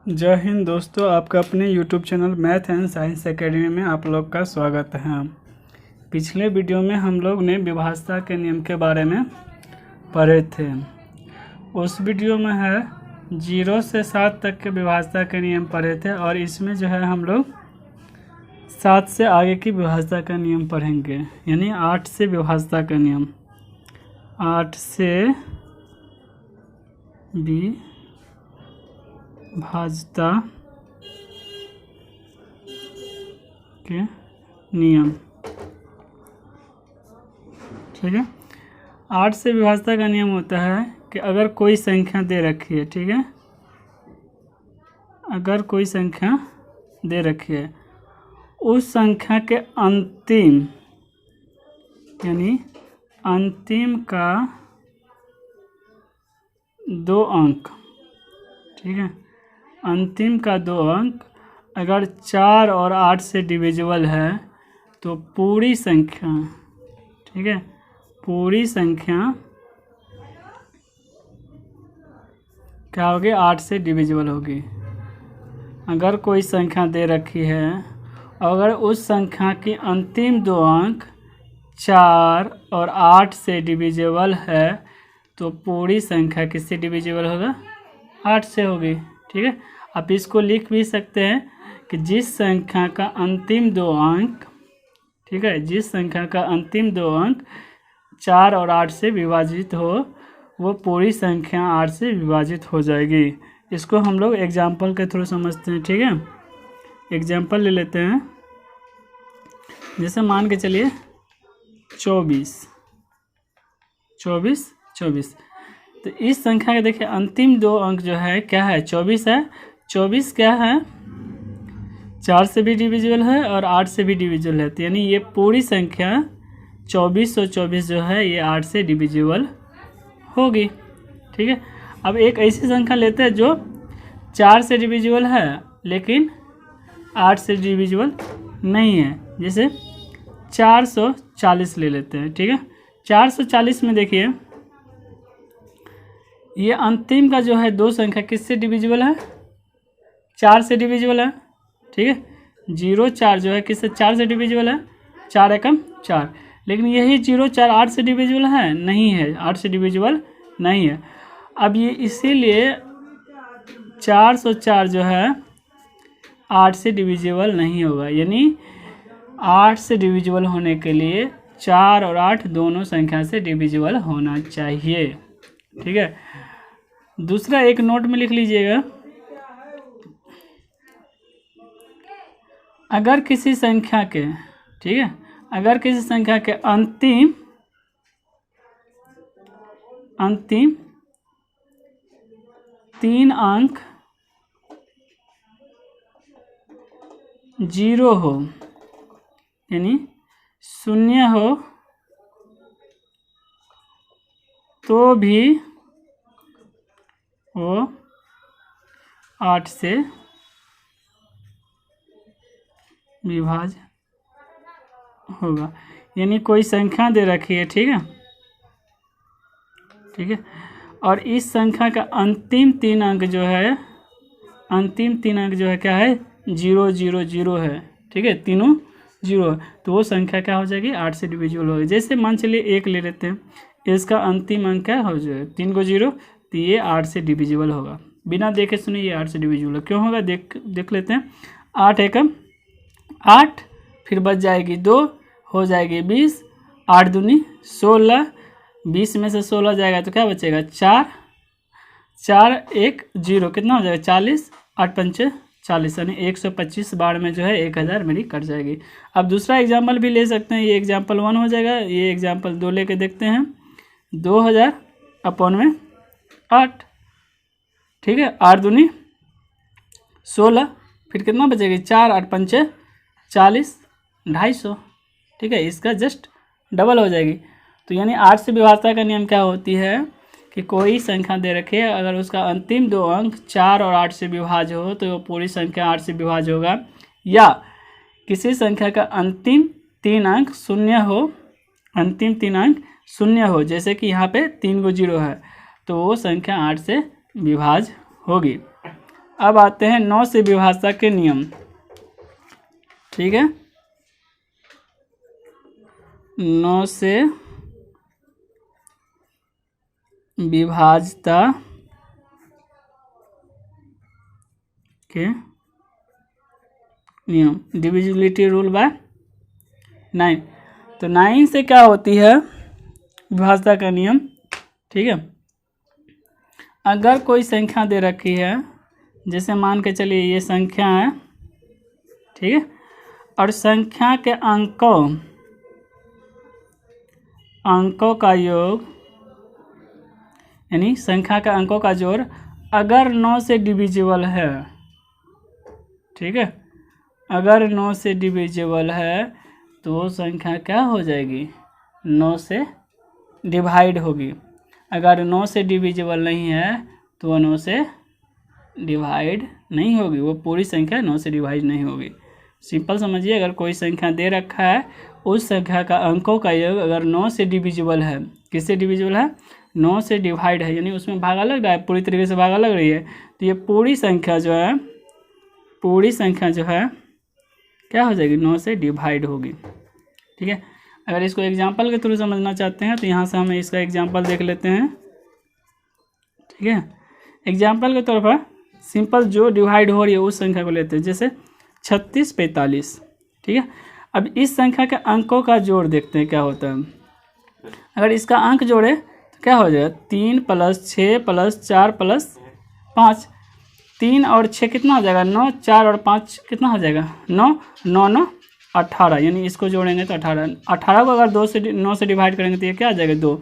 जय हिंद दोस्तों, आपका अपने YouTube channel math and science academy में आप लोग का स्वागत है। पिछले वीडियो में हम लोग ने विभाज्यता के नियम के बारे में पढ़े थे। उस वीडियो में है 0 से 7 तक के विभाज्यता के नियम पढ़े थे और इसमें जो है हम लोग 7 से आगे की विभाज्यता का नियम पढ़ेंगे, यानी 8 से विभाज्यता का नियम। 8 से विभाज्यता के नियम, ठीक है। 8 से विभाज्यता का नियम होता है कि अगर कोई संख्या दे रखी है, ठीक है, अगर कोई संख्या दे रखी है, उस संख्या के अंतिम यानी अंतिम का 2 अंक, ठीक है, अंतिम का 2 अंक अगर 4 और 8 से डिविजिबल है तो पूरी संख्या, ठीक है, पूरी संख्या क्या होगी? 8 से डिविजिबल होगी। अगर कोई संख्या दे रखी है, अगर उस संख्या की अंतिम 2 अंक 4 और 8 से डिविजिबल है तो पूरी संख्या किससे डिविजिबल होगा? 8 से होगी, ठीक है। आप इसको लिख भी सकते हैं कि जिस संख्या का अंतिम 2 अंक, ठीक है, जिस संख्या का अंतिम 2 अंक 4 और 8 से विभाजित हो वो पूरी संख्या 8 से विभाजित हो जाएगी। इसको हम लोग एग्जाम्पल के थ्रू समझते हैं, ठीक है। एग्जाम्पल ले लेते हैं, जैसे मान के चलिए 24। तो इस संख्या के देखिए अंतिम 2 अंक जो है क्या है? 24 है। 24 क्या है? 4 से भी डिविजिबल है और 8 से भी डिविजिबल है, तो यानी ये पूरी संख्या 2424 जो है ये 8 से डिविजिबल होगी, ठीक है। अब एक ऐसी संख्या लेते हैं जो 4 से डिविजिबल है लेकिन 8 से डिविजिबल नहीं है, जैसे 440 ले लेते हैं, ठीक है। 440 में देखिए ये अंतिम का जो है 2 संख्या किससे डिविजिबल है? 4 से डिविजिबल है, ठीक है। 0 4 जो है किससे? 4 से डिविजिबल है, 4 एकम 4। लेकिन यही 0 4 8 से डिविजिबल है? नहीं है, 8 से डिविजिबल नहीं है। अब ये इसीलिए 404 जो है 8 से डिविजिबल नहीं होगा, यानी 8 से डिविजिबल होने के लिए 4 और 8 दोनों संख्या से डिविजिबल होना चाहिए, ठीक है। दूसरा एक नोट में लिख लीजिएगा, अगर किसी संख्या के, ठीक है, अगर किसी संख्या के अंतिम 3 अंक 0 हो, यानी 0 हो, तो भी वो 8 से विभाज्य होगा। यानी कोई संख्या दे रखी है, ठीक है, ठीक है, और इस संख्या का अंतिम 3 अंक जो है, अंतिम 3 अंक जो है क्या है? 0 0 0 है, ठीक है, तीनों 0 है, तो वो संख्या क्या हो जाएगी? 8 से डिविजिबल होगी। जैसे मान चलिए 1 ले लेते हैं, इसका अंतिम अंक क्या हो जाएगा? 3 को 0, तो ये 8 से डिविजिबल होगा। बिना देखे सुने ये 8 से डिविजिबल है। क्यों होगा? देख लेते हैं। 8 एकम 8, फिर बच जाएगी 2, हो जाएगी 20, 8 दूनी 16, 20 में से 16 जाएगा तो क्या बचेगा? 4 4 1 0, कितना हो जाएगा? 40, 8 पंचे 40, यानी 125 बार में जो है 1000 मेरी कट जाएगी। अब दूसरा एग्जाम्पल भी ले सकते हैं, ये एग्जाम्पल 1 हो जाएगा, ये एग्जाम्पल 2 लेके देखते हैं। 2000 अपॉन में 8, ठीक है, 8 दूनी 16, फिर कितना बचेगी? 4 8 पंचे 40, 250, ठीक है, इसका जस्ट डबल हो जाएगी। तो यानी 8 से विभाज्यता का नियम क्या होती है कि कोई संख्या दे रखे, अगर उसका अंतिम 2 अंक 4 और 8 से विभाज्य हो तो वो पूरी संख्या 8 से विभाज्य होगा, या किसी संख्या का अंतिम 3 अंक 0 हो, अंतिम 3 अंक 0 हो, जैसे कि यहाँ पे 3 को 0 है, तो वो संख्या 8 से विभाज्य होगी। अब आते हैं 9 से विभाज्यता के नियम। ठीक है, 9 से विभाज्यता के नियम, डिविजिबिलिटी रूल बाय 9। तो 9 से क्या होती है विभाज्यता का नियम। ठीक है, अगर कोई संख्या दे रखी है, जैसे मान के चलिए ये संख्या है, ठीक है, और संख्या के अंकों का योग यानी संख्या का अंकों का जोड़ अगर 9 से डिविजिबल है, ठीक है, अगर 9 से डिविजिबल है तो वो संख्या क्या हो जाएगी, 9 से डिवाइड होगी। अगर 9 से डिविजिबल नहीं है तो वो 9 से डिवाइड नहीं होगी, वो पूरी संख्या 9 से डिवाइड नहीं होगी। सिंपल समझिए, अगर कोई संख्या दे रखा है, उस संख्या का अंकों का योग अगर 9 से डिविजिबल है, किससे डिविजिबल है, 9 से डिवाइड है, यानी उसमें भागा लग रहा है, पूरी तरीके से भागा लग रही है, तो ये पूरी संख्या जो है क्या हो जाएगी, 9 से डिवाइड होगी। ठीक है, अगर इसको एग्जाम्पल के थ्रू समझना चाहते हैं तो यहाँ से हम इसका एग्जाम्पल देख लेते हैं। ठीक है, एग्जाम्पल के तौर पर सिंपल जो डिवाइड हो रही है उस संख्या को लेते हैं, जैसे 36 45। ठीक है, अब इस संख्या के अंकों का जोड़ देखते हैं क्या होता है। अगर इसका अंक जोड़े तो क्या हो जाएगा, 3 + 6 + 4 + 5। 3 और 6 कितना हो जाएगा, 9, 4 और 5 कितना हो जाएगा, 9, 9 9 18, यानी इसको जोड़ेंगे तो 18। 18 को अगर 9 से डिवाइड करेंगे तो ये क्या आ जाएगा, 2।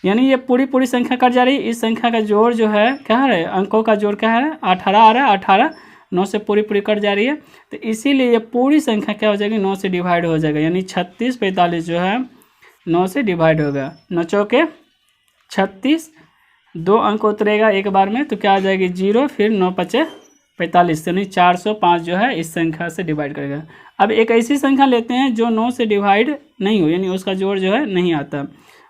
यानी ये पूरी संख्या कट जा रही है। इस संख्या का जोड़ जो है क्या है, अंकों का जोड़ क्या है, 18 आ रहा है, 18 9 से पूरी कट जा रही है, तो इसीलिए ये पूरी संख्या क्या हो जाएगी, 9 से डिवाइड हो जाएगा। यानी 36 45 जो है 9 से डिवाइड होगा। 9 चौके 36, 2 अंक उतरेगा एक बार में तो क्या आ जाएगी, 0, फिर 9 5 45, यानी 405 जो है इस संख्या से डिवाइड करेगा। अब एक ऐसी संख्या लेते हैं जो 9 से डिवाइड नहीं हो, यानी उसका जोड़ जो है नहीं आता।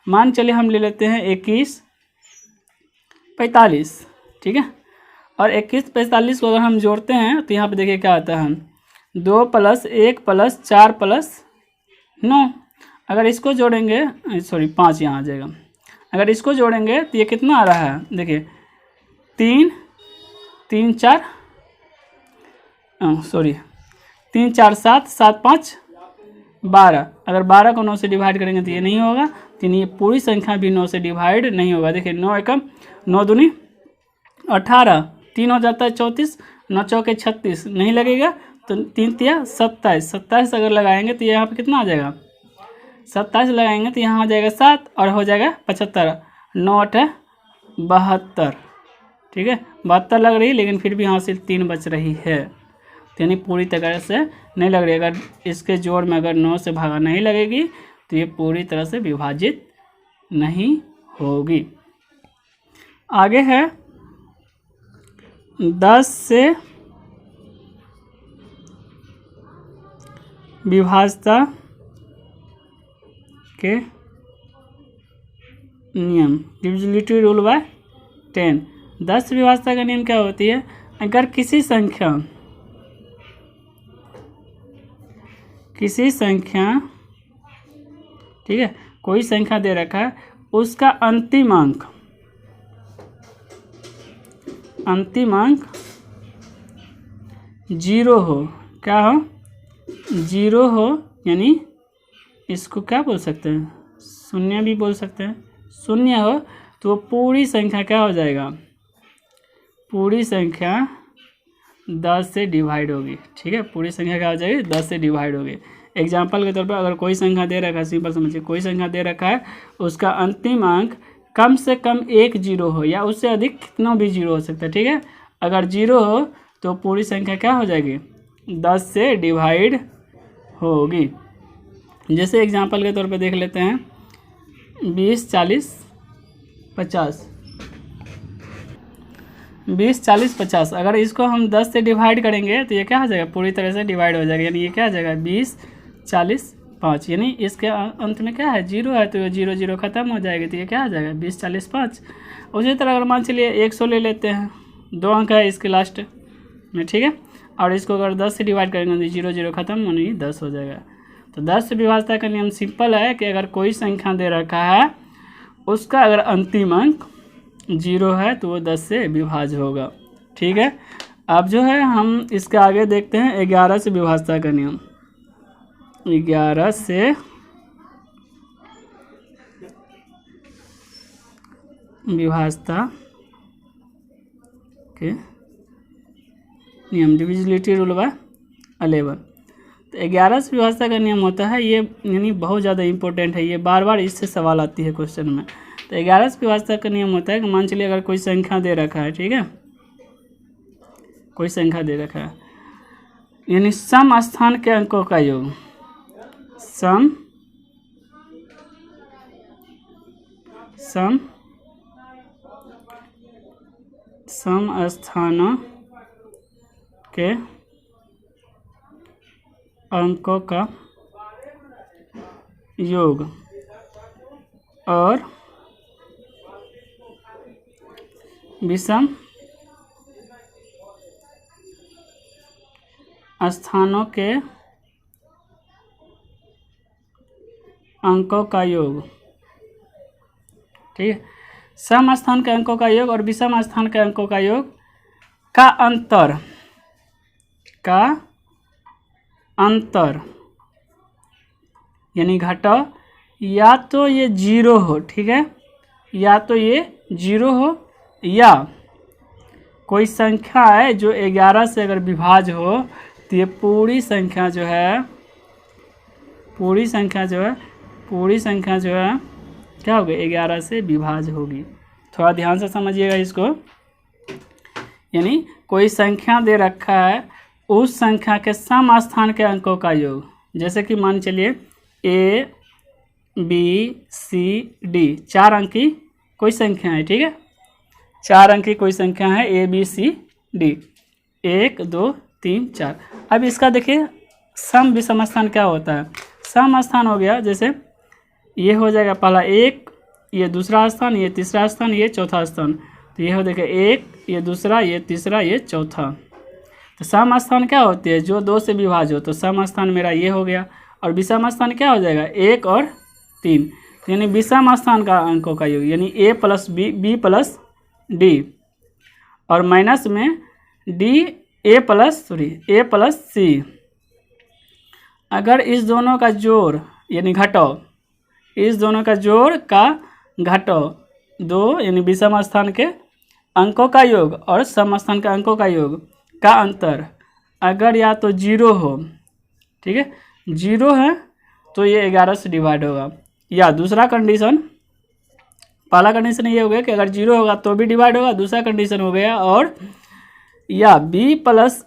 मान चलिए हम ले लेते हैं 21 45। ठीक है, और 21 45 को अगर हम जोड़ते हैं तो यहाँ पे देखिए क्या आता है, 2 + 1 + 4 + 9। अगर इसको जोड़ेंगे, सॉरी 5 यहाँ आ जाएगा, अगर इसको जोड़ेंगे तो ये कितना आ रहा है, देखिए 3 3 4 7 7 5 12। अगर 12 को 9 से डिवाइड करेंगे तो ये नहीं होगा, तो ये पूरी संख्या भी 9 से डिवाइड नहीं होगा। देखिए 9 एकम 9 दूनी 18, 3 हो जाता है 34, 9 चौके 36 नहीं लगेगा, तो 3 तिया 27, 27 अगर लगाएंगे तो यहाँ पे कितना आ जाएगा, 27 लगाएंगे तो यहाँ आ जाएगा 7 और हो जाएगा 75, 9 8 72। ठीक है, 72 लग रही है, लेकिन फिर भी यहाँ से 3 बच रही है, यानी पूरी तरह से नहीं लग रही। अगर इसके जोड़ में अगर 9 से भागा नहीं लगेगी तो ये पूरी तरह से विभाजित नहीं होगी। आगे है 10 से विभाज्यता के नियम, डिविजिबिलिटी रूल बाय 10। 10 विभाज्यता का नियम क्या होती है, अगर किसी संख्या ठीक है, कोई संख्या दे रखा है, उसका अंतिम अंक 0 हो, क्या हो, 0 हो, यानी इसको क्या बोल सकते हैं, शून्य भी बोल सकते हैं। शून्य हो तो पूरी संख्या क्या हो जाएगा, पूरी संख्या 10 से डिवाइड होगी। ठीक है, पूरी संख्या क्या हो जाएगी, 10 से डिवाइड होगी। एग्जाम्पल के तौर पर अगर कोई संख्या दे रखा है, सिंपल समझिए, कोई संख्या दे रखा है, उसका अंतिम अंक कम से कम 1 0 हो या उससे अधिक कितना भी 0 हो सकता है। ठीक है, अगर 0 हो तो पूरी संख्या क्या हो जाएगी, 10 से डिवाइड होगी। जैसे एग्जाम्पल के तौर पे देख लेते हैं 20 40 50। 20 40 50, अगर इसको हम 10 से डिवाइड करेंगे तो ये क्या हो जाएगा, पूरी तरह से डिवाइड हो जाएगा, यानी ये क्या हो जाएगा 20 40 5, यानी इसके अंत में क्या है, 0 है, तो ये 0 0 खत्म हो जाएगी, तो ये क्या हो जाएगा 20 40 5। उसी तरह अगर मान चलिए 100 ले लेते हैं, 2 अंक है इसके लास्ट, में, ठीक है। और इसको अगर 10 से डिवाइड करेंगे तो 0 0 खत्म, यानी 10 हो जाएगा। तो 10 से विभाज्यता का नियम सिंपल है कि अगर कोई संख्या दे रखा है उसका अगर अंतिम अंक 0 है तो वो 10 से विभाज्य होगा, ठीक है। अब जो है हम इसके आगे देखते हैं 11 से विभाज्यता का नियम। 11 से विभाज्यता के नियम, डिविजिबिलिटी रूल बाय 11। तो 11 से विभाज्यता का नियम होता है ये, यानी बहुत ज़्यादा इंपॉर्टेंट है, ये बार बार इससे सवाल आती है क्वेश्चन में। तो 11 से विभाज्यता का नियम होता है कि मान चलिए अगर कोई संख्या दे रखा है, ठीक है, कोई संख्या दे रखा है, यानी सम स्थान के अंकों का योग, सम स्थानों के अंकों का योग और विषम स्थानों के अंकों का योग, ठीक है। सम स्थान के अंकों का योग और विषम स्थान के अंकों का योग का अंतर यानी घटाओ, या तो ये 0 हो, ठीक है, या तो ये 0 हो, या कोई संख्या है जो 11 से अगर विभाज्य हो तो ये पूरी संख्या जो है क्या होगी, 11 से विभाज्य होगी। थोड़ा ध्यान से समझिएगा इसको। यानी कोई संख्या दे रखा है, उस संख्या के सम स्थान के अंकों का योग, जैसे कि मान चलिए A B C D 4 अंक की कोई संख्या है, ठीक है, 4 अंक की कोई संख्या है A B C D, 1 2 3 4। अब इसका देखिए सम विषम स्थान क्या होता है। सम स्थान हो गया, जैसे ये हो जाएगा पहला 1, ये दूसरा स्थान, ये तीसरा स्थान, ये चौथा स्थान। तो ये हो देखिए 1, ये दूसरा, ये तीसरा, ये चौथा। तो सम स्थान क्या होती है, जो 2 से विभाज्य हो। तो सम स्थान मेरा ये हो गया, और विषम स्थान क्या हो जाएगा 1 और 3। तो यानी विषम स्थान का अंकों का योग यानी A plus B plus D, और माइनस में A प्लस C। अगर इस दोनों का जोड़ यानी घटाओ, इस दोनों का जोड़ का घटाओ 2 यानी विषम स्थान के अंकों का योग और सम स्थान के अंकों का योग का अंतर अगर या तो 0 हो, ठीक है, 0 है तो ये 11 से डिवाइड होगा। या दूसरा कंडीशन, पहला कंडीशन ये हो गया कि अगर 0 होगा तो भी डिवाइड होगा, दूसरा कंडीशन हो गया और या B प्लस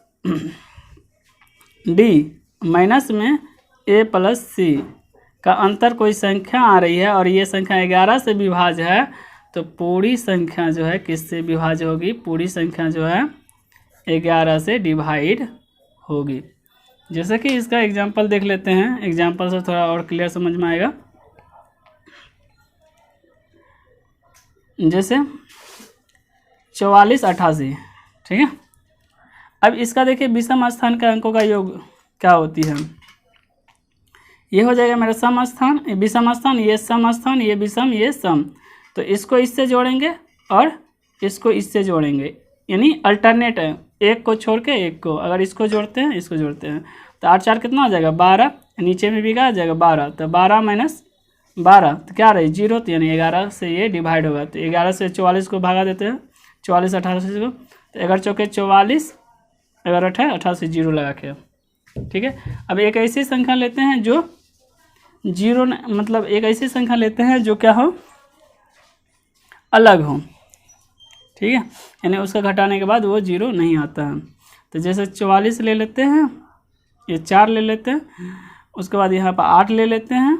D माइनस में A प्लस C का अंतर कोई संख्या आ रही है और ये संख्या 11 से विभाज्य है, तो पूरी संख्या जो है किससे विभाज्य होगी, पूरी संख्या जो है 11 से डिवाइड होगी। जैसे कि इसका एग्जांपल देख लेते हैं, एग्जांपल से थोड़ा और क्लियर समझ में आएगा। जैसे 44 88, ठीक है। अब इसका देखिए विषम स्थान के अंकों का योग क्या होती है, ये हो जाएगा मेरा सम स्थान, विषम स्थान, ये सम स्थान, ये विषम, ये सम। तो इसको इससे जोड़ेंगे और इसको इससे जोड़ेंगे, यानी अल्टरनेट है, एक को छोड़ के एक को, अगर इसको जोड़ते हैं इसको जोड़ते हैं तो 8 4 कितना हो जाएगा 12, नीचे में भी क्या आ जाएगा 12। तो 12 माइनस 12 तो क्या रही 0, तो यानी 11 से ये डिवाइड होगा। तो 11 से 44 को भागा देते हैं, 44 88 को, तो 11 चौके 44, 11 18 से 0 लगा के, ठीक है। अब एक ऐसी संख्या लेते हैं जो 0 मतलब एक ऐसी संख्या लेते हैं जो क्या हो, अलग हो, ठीक है, यानी उसका घटाने के बाद वो 0 नहीं आता है। तो जैसे 44 ले लेते हैं, ये 4 ले लेते हैं, उसके बाद यहाँ पर 8 ले लेते हैं,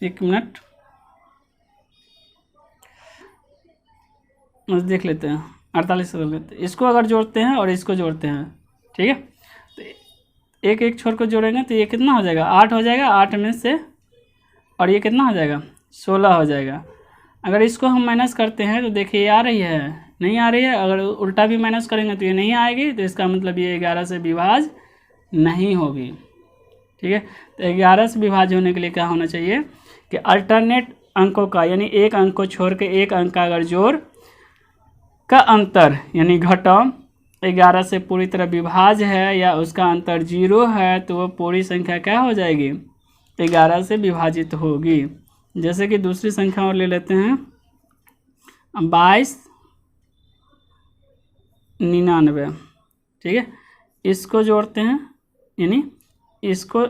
1 मिनट देख लेते हैं, 48 कर लेते हैं। इसको अगर जोड़ते हैं और इसको जोड़ते हैं, ठीक है, तो एक एक छोर को जोड़ेंगे तो ये कितना हो जाएगा 8 हो जाएगा, 8 में से और ये कितना हो जाएगा 16 हो जाएगा। अगर इसको हम माइनस करते हैं तो देखिए ये आ रही है, नहीं आ रही है। अगर उल्टा भी माइनस करेंगे तो ये नहीं आएगी, तो इसका मतलब ये 11 से विभाज्य नहीं होगी। ठीक है, तो 11 से विभाज्य होने के लिए क्या होना चाहिए कि अल्टरनेट अंकों का यानी एक अंक को छोड़ के एक अंक का अगर जोड़ का अंतर यानी घटाव 11 से पूरी तरह विभाज्य है या उसका अंतर 0 है, तो वो पूरी संख्या क्या हो जाएगी, 11 से विभाजित होगी। जैसे कि दूसरी संख्या और ले लेते हैं 2299। ठीक है, इसको जोड़ते हैं यानी इसको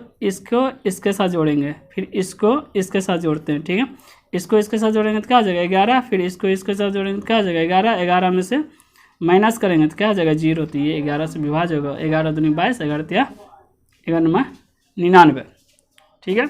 इसके साथ जोड़ेंगे, फिर इसको इसके साथ जोड़ते हैं। ठीक है, इसको इसके साथ जोड़ेंगे तो क्या आ जाएगा 11, फिर इसको इसके साथ जोड़ेंगे तो क्या आ जाएगा 11, 11 में से माइनस करेंगे तो क्या आ जाएगा 0। तो ये 11 से विभाज्य होगा, 11 दूनी 22, 11 तिया 11 99। ठीक है।